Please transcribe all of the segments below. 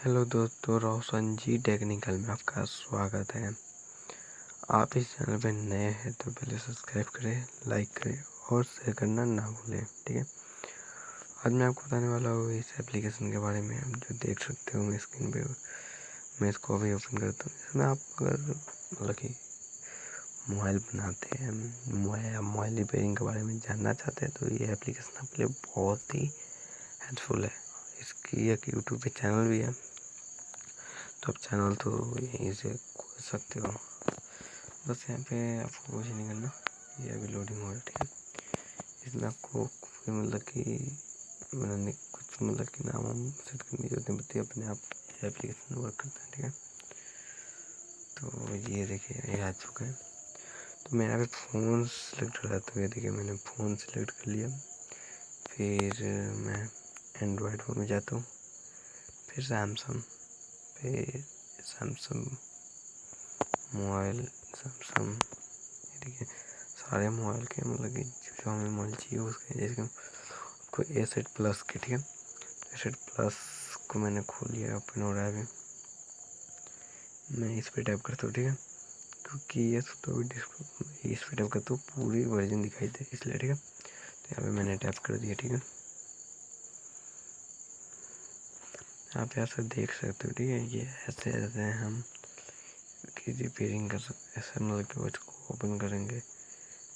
Hello दोस्तों, रोशन जी technical में आपका स्वागत है। आप इस चैनल पे नए हैं तो पहले सब्सक्राइब करें, लाइक करें और शेयर करना ना भूलें। ठीक है, आज मैं आपको बताने वाला हूँ इस एप्लीकेशन के बारे में, जो देख सकते हो मैं स्क्रीन पे। मैं इसको अभी ओपन करता हूँ। इसमें आप अगर मतलब कि मोबाइल बनाते हैं, मोबाइल रिपेयरिंग के बारे में जानना चाहते हैं तो ये एप्लीकेशन आपके लिए बहुत ही हेल्पफुल है। इसकी एक यूट्यूब पे चैनल भी है, तो आप चैनल तो यहीं से खोल सकते हो। बस यहाँ पे आपको कुछ नहीं करना, ये अभी लोडिंग हो रहा है। ठीक है, इसमें आपको कोई मतलब कि मैंने कुछ मतलब कि नाम हम सेट करने की जरूरत नहीं पड़ती, अपने आप ये एप्लीकेशन वर्क करता है। ठीक है, तो ये देखिए ये आ चुका है। तो मैं यहाँ पे फ़ोन सेलेक्ट कर रहा था। ये देखिए मैंने फ़ोन सेलेक्ट कर लिया। फिर मैं एंड्रॉयड फ़ोन में जाता हूँ, फिर फिर सैमसंग मोबाइल, सैमसंग। ठीक है, सारे मोबाइल के मतलब कि जो हमें मोबाइल चाहिए उसके, जैसे आपको A7+ के। ठीक है, A7+ को मैंने खोल लिया, ओपन हो रहा है अभी। मैं इस पर टाइप करता हूँ। ठीक है, क्योंकि ये तो इस पर टाइप करता हूँ पूरी वर्जन दिखाई दे इसलिए। ठीक है, तो यहाँ पे मैंने टाइप कर दिया। ठीक है, आप यहाँ से देख सकते हो। ठीक है, ये ऐसे ऐसे हम की रिपेयरिंग कर सकते, ऐसे मतलब कि उसको ओपन करेंगे।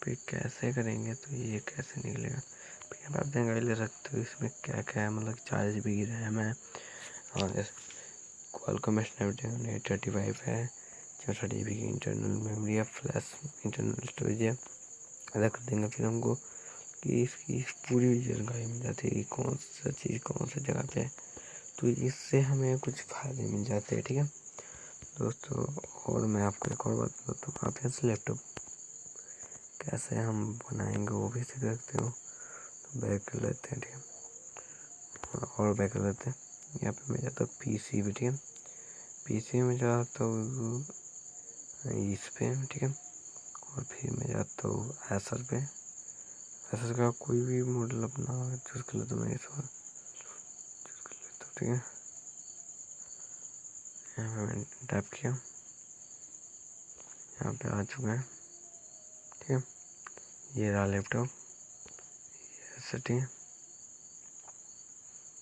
फिर कैसे करेंगे तो ये कैसे निकलेगा। फिर यहाँ पर आप जानकारी ले सकते हो इसमें क्या क्या है, मतलब 4 GB की रैम है और क्वालकॉम स्नैपड्रैगन 835 है, 64 GB की इंटरनल मेमोरी है, फ्लैश इंटरनल स्टोरेज है। अदा कर देंगे फिर हमको कि इसकी पूरी जानकारी मिल जाती है कि कौन सा चीज़ कौन सी जगह पे है, तो इससे हमें कुछ फ़ायदे मिल जाते हैं। ठीक है दोस्तों, और मैं आपको एक और बात बताता हूँ। आप यहाँ से लैपटॉप कैसे हम बनाएंगे वो भी सीख सकते हो। तो बैक कर लेते हैं। ठीक है, और बैक कर लेते हैं। यहाँ पे मैं जाता हूँ PC पे। ठीक है, PC में जाता हूँ इस पे। ठीक है, और फिर मैं जाता हूँ एसर पे। एसर का कोई भी मॉडल अपना चूज़ कर लेता हूँ। मैं इस बार चूज़ कर लेता हूँ। ठीक है, यहाँ पे मैंने टाइप किया, यहाँ पे आ चुका है। ठीक है, ये रहा लैपटॉप, ऐसे। ठीक है,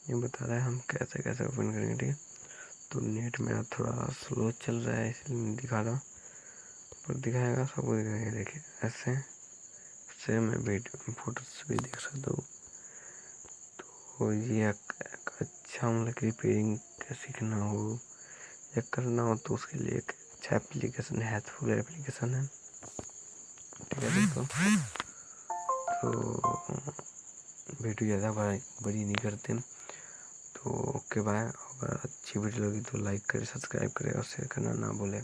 ये बता रहा है हम कैसे कैसे ओपन करेंगे। ठीक है, तो नेट मेरा थोड़ा स्लो चल रहा है इसलिए नहीं दिखा रहा, पर दिखाएगा, सबको दिखाएगा। देखिए ऐसे मैं वीडियो फोटोज भी देख सकता हूँ। तो ये एक अच्छा मतलब कि रिपेयरिंग सीखना हो या करना हो तो उसके लिए एक अच्छा एप्लीकेशन है, हेल्पफुल एप्लीकेशन है। ठीक है दोस्तों, तो वीडियो ज़्यादा बड़ी नहीं करते, तो ओके बाय। अगर अच्छी वीडियो लगी तो लाइक करें, सब्सक्राइब करें और शेयर करना ना भूलें।